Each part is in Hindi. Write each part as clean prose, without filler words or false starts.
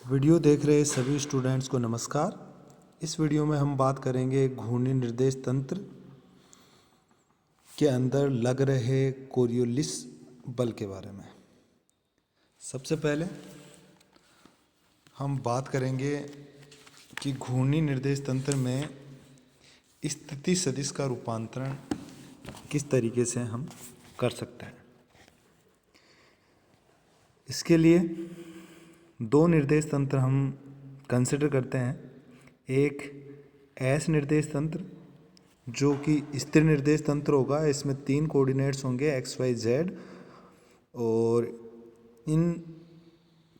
वीडियो देख रहे सभी स्टूडेंट्स को नमस्कार। इस वीडियो में हम बात करेंगे घूर्णी निर्देश तंत्र के अंदर लग रहे कोरियोलिस बल के बारे में। सबसे पहले हम बात करेंगे कि घूर्णी निर्देश तंत्र में स्थिति सदिश का रूपांतरण किस तरीके से हम कर सकते हैं। इसके लिए दो निर्देश तंत्र हम कंसिडर करते हैं। एक एस निर्देश तंत्र जो कि स्थिर निर्देश तंत्र होगा। इसमें 3 कोऑर्डिनेट्स होंगे एक्स वाई जेड, और इन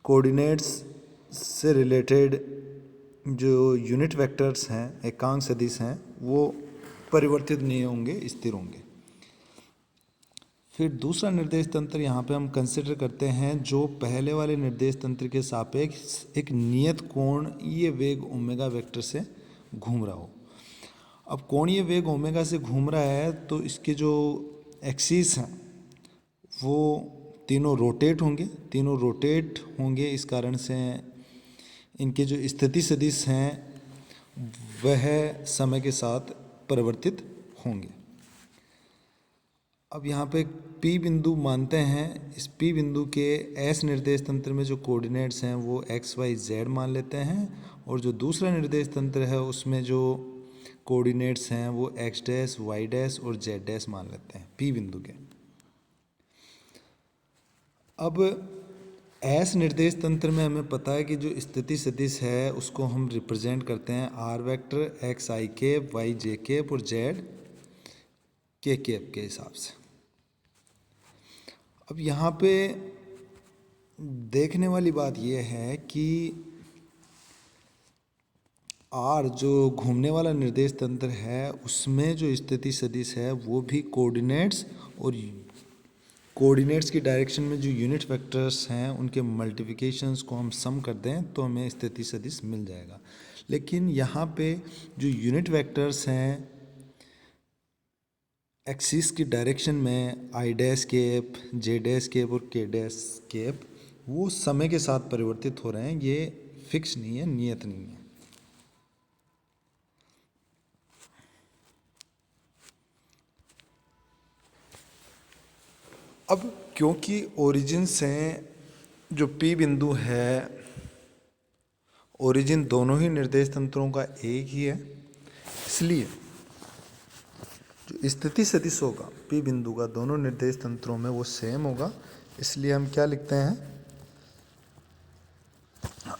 कोऑर्डिनेट्स से रिलेटेड जो यूनिट वेक्टर्स हैं, एकांक सदिश हैं, वो परिवर्तित नहीं होंगे, स्थिर होंगे। फिर दूसरा निर्देश तंत्र यहाँ पे हम कंसिडर करते हैं जो पहले वाले निर्देश तंत्र के सापेक्ष एक नियत कोणीय वेग ओमेगा वेक्टर से घूम रहा हो। अब कोणीय वेग ओमेगा से घूम रहा है तो इसके जो एक्सिस हैं वो तीनों रोटेट होंगे। इस कारण से इनके जो स्थिति सदिश हैं वह समय के साथ परिवर्तित होंगे। अब यहाँ पे P बिंदु मानते हैं। इस P बिंदु के S निर्देश तंत्र में जो कोऑर्डिनेट्स हैं वो x y z मान लेते हैं, और जो दूसरा निर्देश तंत्र है उसमें जो कोऑर्डिनेट्स हैं वो x डैश y डैश और z डैश मान लेते हैं P बिंदु के। अब S निर्देश तंत्र में हमें पता है कि जो स्थिति सदिश है उसको हम रिप्रेजेंट करते हैं r vector x i cap, y j cap और z k कैप के हिसाब से। अब यहाँ पे देखने वाली बात यह है कि आर जो घूमने वाला निर्देश तंत्र है उसमें जो स्थिति सदिश है वो भी कोऑर्डिनेट्स और कोऑर्डिनेट्स की डायरेक्शन में जो यूनिट वेक्टर्स हैं उनके मल्टीप्लिकेशंस को हम सम कर दें तो हमें स्थिति सदिश मिल जाएगा। लेकिन यहाँ पे जो यूनिट वेक्टर्स हैं एक्सिस की डायरेक्शन में I dash cap, J dash cap और के डैश कैप वो समय के साथ परिवर्तित हो रहे हैं। ये फिक्स नहीं है, नियत नहीं है। अब क्योंकि ओरिजिन से जो P बिंदु है, ओरिजिन दोनों ही निर्देश तंत्रों का एक ही है, इसलिए जो स्थिति सदिश होगा P बिंदु का दोनों निर्देश तंत्रों में वो सेम होगा। इसलिए हम क्या लिखते हैं,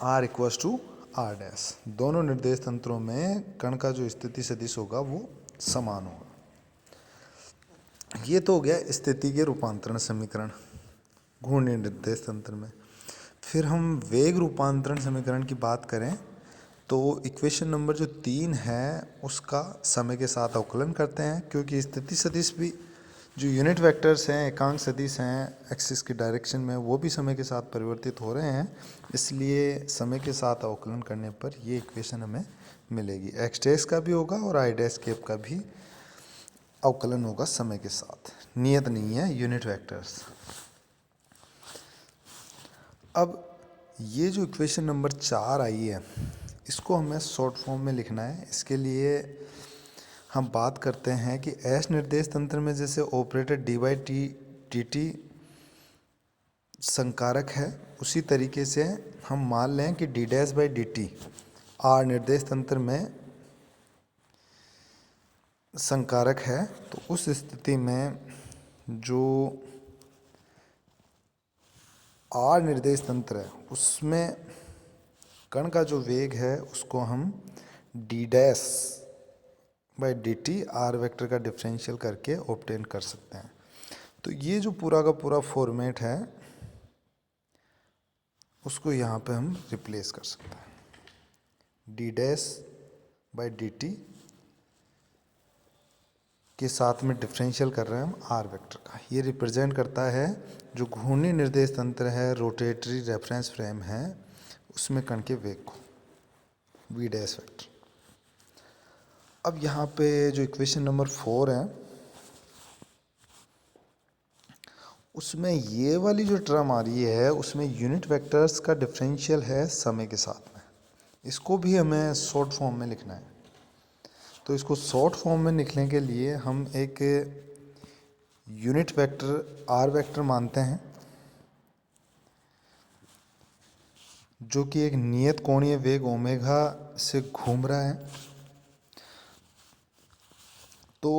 R equals to R dash. दोनों निर्देश तंत्रों में कण का जो स्थिति सदिश होगा वो समान होगा। ये तो हो गया स्थिति के रूपांतरण समीकरण घूर्णी निर्देश तंत्र में। फिर हम वेग रूपांतरण समीकरण की बात करें तो इक्वेशन नंबर जो 3 है उसका समय के साथ अवकलन करते हैं, क्योंकि स्थिति सदिश भी जो यूनिट वेक्टर्स हैं, एकांक सदिश हैं एक्सिस की डायरेक्शन में, वो भी समय के साथ परिवर्तित हो रहे हैं। इसलिए समय के साथ अवकलन करने पर ये इक्वेशन हमें मिलेगी। एक्स डैश का भी होगा और आई डैश कैप का भी अवकलन होगा समय के साथ, नियत नहीं है यूनिट वेक्टर्स। अब ये जो इक्वेशन नंबर 4 आई है इसको हमें शॉर्ट फॉर्म में लिखना है। इसके लिए हम बात करते हैं कि एस निर्देश तंत्र में जैसे operator D by T T संकारक है, उसी तरीके से हम मान लें कि D dash by D T R निर्देश तंत्र में संकारक है। तो उस स्थिति में जो आर निर्देश तंत्र है उसमें कण का जो वेग है उसको हम D dash by D T are vector का डिफरेंशियल करके ऑब्टेन कर सकते हैं। तो ये जो पूरा का पूरा फॉर्मेट है उसको यहाँ पे हम रिप्लेस कर सकते हैं। D dash by D T के साथ में डिफरेंशियल कर रहे हैं हम आर वेक्टर का। ये रिप्रेजेंट करता है जो घूर्णी निर्देश तंत्र है, रोटेटरी रेफरेंस फ्रेम है, उसमें कण के वेग को, वी डैश वेक्टर। अब यहाँ पे जो इक्वेशन नंबर 4 है उसमें ये वाली जो टर्म आ रही है उसमें यूनिट वेक्टर्स का डिफरेंशियल है समय के साथ में। इसको भी हमें शॉर्ट फॉर्म में लिखना है। तो इसको शॉर्ट फॉर्म में लिखने के लिए हम एक यूनिट वेक्टर आर वेक्टर मानते हैं जो कि एक नियत कोणीय वेग ओमेगा से घूम रहा है। तो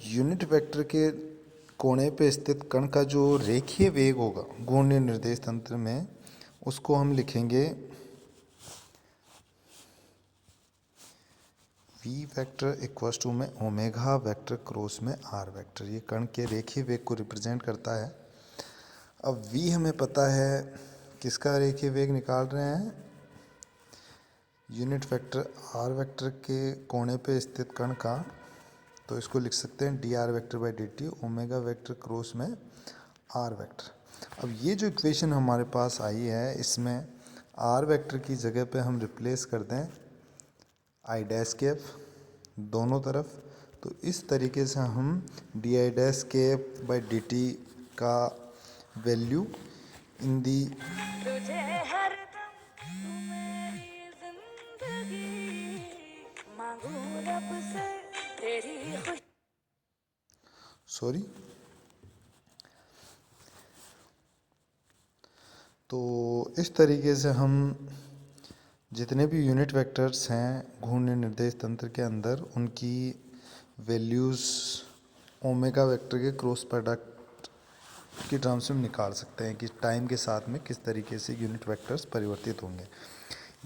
यूनिट वेक्टर के कोणे पे स्थित कण का जो रेखीय वेग होगा घूर्णन निर्देश तंत्र में, उसको हम लिखेंगे v वेक्टर इक्वल्स टू में ओमेगा वेक्टर क्रॉस में r वेक्टर। ये कण के रेखीय वेग को रिप्रेजेंट करता है। अब v हमें पता है किसका रेखीय वेग निकाल रहे हैं, यूनिट वेक्टर r वेक्टर के कोणे पे स्थित कण का। तो इसको लिख सकते हैं D R vector by D T omega vector cross में आर वेक्टर। अब ये जो इक्वेशन हमारे पास आई है इसमें आर वेक्टर की जगह पे हम रिप्लेस कर दें आई डैश कैप दोनों तरफ। तो इस तरीके से हम D I dash cap by D T का वैल्यू इन दी सॉरी तो इस तरीके से हम जितने भी यूनिट वेक्टर्स हैं घूर्णन निर्देश तंत्र के अंदर उनकी वैल्यूज़ ओमेगा वेक्टर के क्रॉस प्रोडक्ट की टर्म्स में निकाल सकते हैं कि टाइम के साथ में किस तरीके से यूनिट वेक्टर्स परिवर्तित होंगे।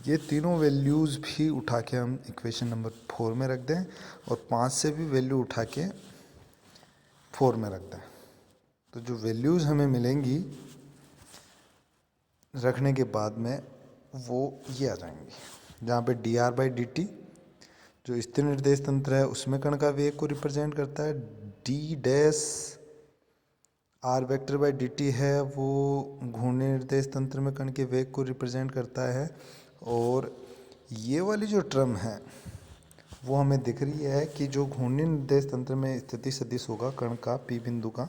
ये तीनों वैल्यूज़ भी उठा के हम इक्वेशन नंबर 4 में रख दें और 5 से भी वैल्यू उठा के 4 में रख दें। तो जो वैल्यूज़ हमें मिलेंगी रखने के बाद में वो ये आ जाएंगी, जहाँ पे D R by D T जो स्थिर निर्देश तंत्र है उसमें कण का वेग को रिप्रेजेंट करता है, D dash R vector by D T है वो घूर्णन निर्देश तंत्र में कण के वेग को रिप्रेजेंट करता है। और ये वाली जो टर्म है वो हमें दिख रही है कि जो घूर्णन निर्देश तंत्र में स्थिति सदिश होगा कण का पी बिंदु का,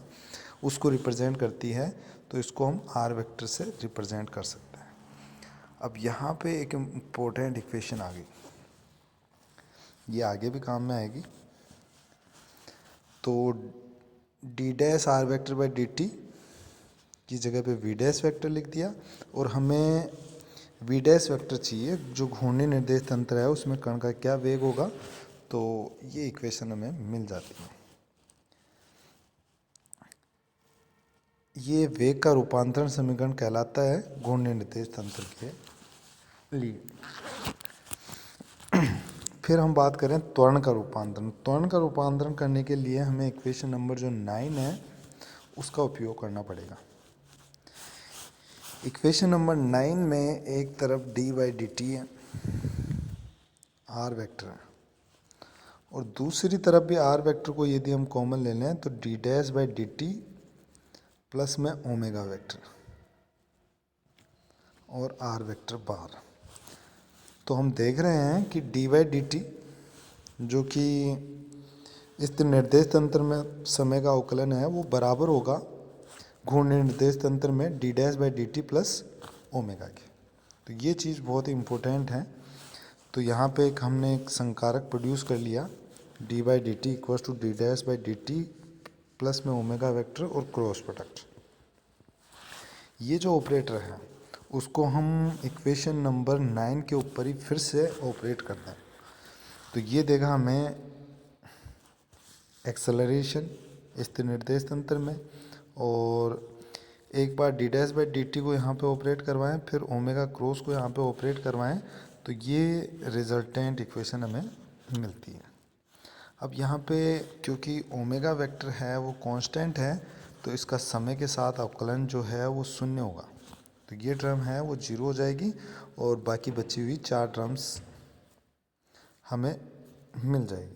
उसको रिप्रेजेंट करती है। तो इसको हम आर वेक्टर से रिप्रेजेंट कर सकते हैं। अब यहाँ पे एक इम्पोर्टेंट इक्वेशन आ गई, ये आगे भी काम में आएगी। तो D dash R vector by D T की जगह पे वी डैश वेक्टर लिख दिया और हमें वी डैश वेक्टर चाहिए जो घूर्णन निर्देश तंत्र है उसमें कण का क्या वेग होगा। तो ये इक्वेशन हमें मिल जाती है। ये वेग का रूपांतरण समीकरण कहलाता है घूर्णन निर्देश तंत्र के लिए। फिर हम बात करें त्वरण का रूपांतरण। त्वरण का रूपांतरण करने के लिए हमें इक्वेशन नंबर जो 9 है उसका उपयोग करना पड़ेगा। इक्वेशन नंबर 9 में एक तरफ डी बाई डी टी है, आर वेक्टर है, और दूसरी तरफ भी आर वेक्टर को यदि हम कॉमन ले लें तो D dash by D T plus में ओमेगा वेक्टर और आर वेक्टर बार। तो हम देख रहे हैं कि डी बाई डी टी जो कि इस निर्देश तंत्र में समय का अवकलन है वो बराबर होगा घूर्णन निर्देश तंत्र में D dash by D T plus omega के। तो ये चीज़ बहुत ही इम्पोर्टेंट है। तो यहाँ पे एक हमने एक संकारक प्रोड्यूस कर लिया D by D T equals to D dash by D T plus में ओमेगा वेक्टर और क्रॉस प्रोडक्ट। ये जो ऑपरेटर है उसको हम इक्वेशन नंबर 9 के ऊपर ही फिर से ऑपरेट कर दें तो ये देगा हमें एक्सेलरेशन स्थिर निर्देश तंत्र में, और एक बार D dash by D T को यहाँ पे ऑपरेट करवाएं फिर ओमेगा क्रॉस को यहाँ पे ऑपरेट करवाएं तो ये रिजल्टेंट इक्वेशन हमें मिलती है। अब यहाँ पे क्योंकि ओमेगा वेक्टर है वो कांस्टेंट है तो इसका समय के साथ अवकलन जो है वो शून्य होगा। तो ये टर्म है वो 0 हो जाएगी और बाकी बची हुई 4 टर्म्स हमें मिल जाएगी।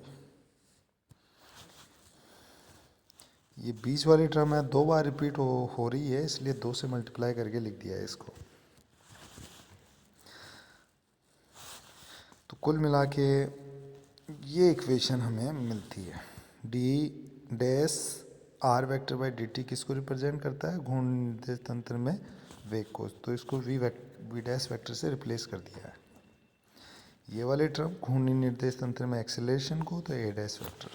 ये बीच वाली टर्म है 2 बार रिपीट हो रही है इसलिए 2 से मल्टीप्लाई करके लिख दिया है इसको। तो कुल मिला के ये इक्वेशन हमें मिलती है D dash R vector by D T किसको रिप्रेजेंट करता है? घूर्णन निर्देश तंत्र में वेग को। तो इसको वी डैश वेक्टर से रिप्लेस कर दिया है। ये वाले टर्म घूर्णन निर्देश तंत्र में एक्सेलरेशन को, तो ए डैश वेक्टर।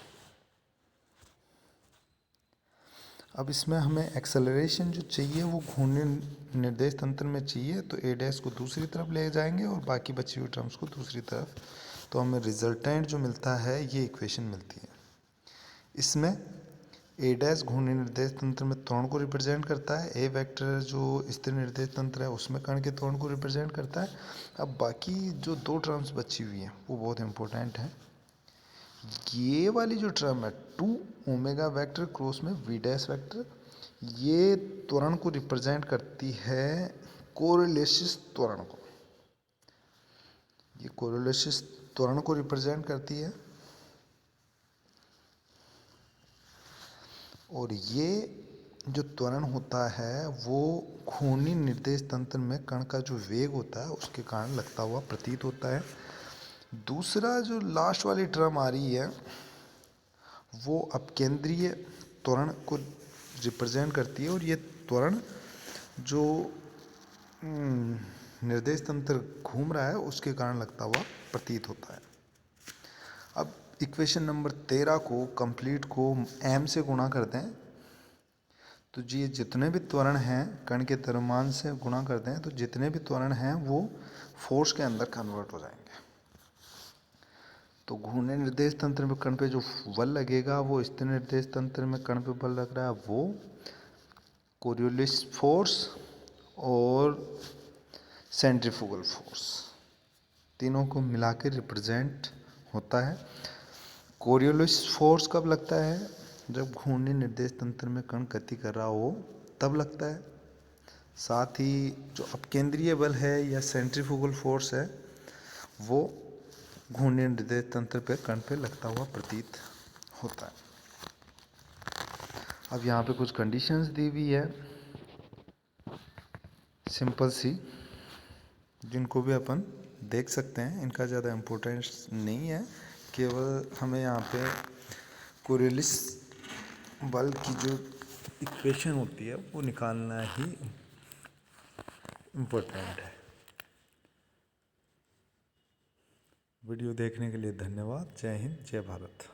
अब इसमें हमें एक्सेलरेशन जो चाहिए वो घूर्णन निर्देश तंत्र में चाहिए, तो ए डैश को दूसरी तरफ ले जाएंगे और बाकी बची हुई टर्म्स को दूसरी तरफ, तो हमें रिजल्टेंट जो मिलता है ये इक्वेशन मिलती है। इसमें ए डैश घूर्णन निर्देश तंत्र में त्वरण को रिप्रेजेंट करता है, ए वेक्टर जो स्थिर निर्देश तंत्र है उसमें कण के त्वरण को रिप्रेजेंट करता है। अब बाकी जो दो टर्म्स बची हुई हैं वो बहुत इंपॉर्टेंट है। ये वाली जो टर्म है 2 ओमेगा वेक्टर क्रॉस में वी डैश वेक्टर, ये त्वरण को रिप्रेजेंट करती है कोरिलेसिस त्वरण को। ये कोरिलेसिस त्वरण को रिप्रेजेंट करती है और ये जो त्वरण होता है वो घूर्णन निर्देश तंत्र में कण का जो वेग होता है उसके कारण लगता हुआ प्रतीत होता है। दूसरा जो लास्ट वाली टर्म आ रही है वो अपकेंद्रीय त्वरण को रिप्रेजेंट करती है और ये त्वरण जो निर्देश तंत्र घूम रहा है उसके कारण लगता हुआ प्रतीत होता है। अब इक्वेशन नंबर 13 को कंप्लीट को m से गुणा कर दें तो जी जितने भी त्वरण हैं कण के द्रव्यमान से गुणा कर दें तो जितने भी त्वरण हैं वो फोर्स के अंदर कन्वर्ट हो जाएंगे। तो घूर्णन निर्देश तंत्र में कण पे जो बल लगेगा वो स्थिर निर्देश तंत्र में कण पे बल लग रहा है वो कोरियोलिस फोर्स और सेंट्रीफ्यूगल फोर्स, तीनों को मिला के रिप्रेजेंट होता है। कोरियोलिस फोर्स कब लगता है? जब घूर्णन निर्देश तंत्र में कण गति कर रहा हो तब लगता है। साथ ही जो अपकेंद्रीय बल है या सेंट्रीफ्यूगल फोर्स है वो घूर्णन निर्देश तंत्र पे कण पे लगता हुआ प्रतीत होता है। अब यहाँ पे कुछ कंडीशंस दी हुई है सिंपल सी, जिनको भी अपन देख सकते हैं। इनका ज़्यादा इम्पोर्टेंस नहीं है, केवल हमें यहाँ पे कोरियोलिस बल की जो इक्वेशन होती है वो निकालना ही इम्पोर्टेंट है। वीडियो देखने के लिए धन्यवाद। जय हिंद, जय भारत।